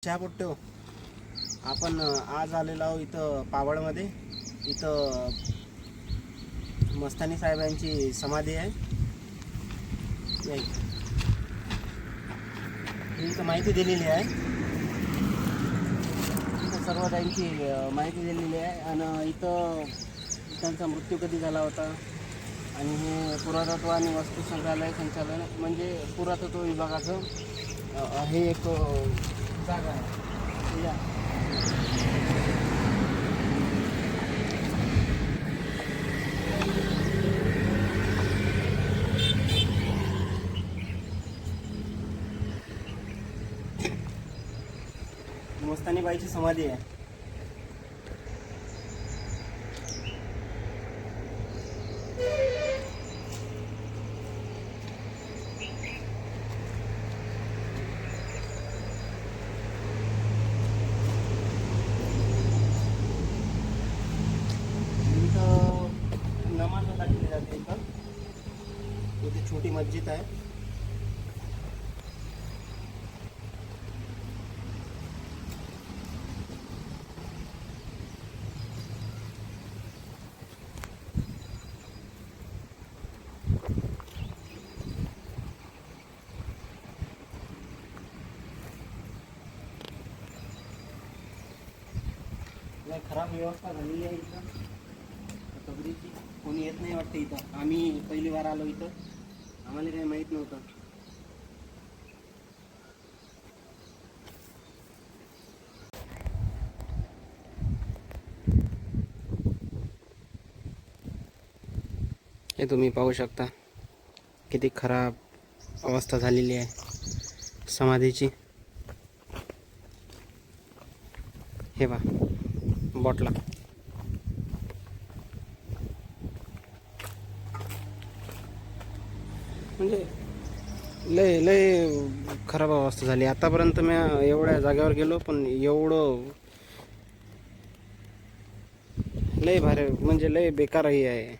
पोट्टो आपण आज आलेलो आहोत इथं पावळमध्ये. इथं मस्तानी साहेबांची समाधी आहे. ही इथं माहिती दिलेली आहे. इथं सर्व त्यांची माहिती दिलेली आहे. आणि इथं त्यांचा मृत्यू कधी झाला होता आणि हे पुरातत्व आणि वस्तू संग्रहालय संचालन म्हणजे पुरातत्व विभागाचं हे एक जागा आहे. मस्तानी बाईची समाधी आहे. नमाज अदा केली जाते. इथे छोटी मस्जिद आहे. खराब व्यवस्था झालेली आहे इथं कबरीची. कोणी येत नाही वाटतं इथं. आम्ही पहिली वार आलो इथं, आम्हाला काही माहीत नव्हतं. हे तुम्ही पाहू शकता किती खराब अवस्था झालेली आहे समाधीची. हे बा बॉटला म्हणजे लय लय खराब अवस्था झाली. आतापर्यंत मी एवढ्या जागेवर गेलो पण एवढं लय भारी म्हणजे लय बेकार ही आहे.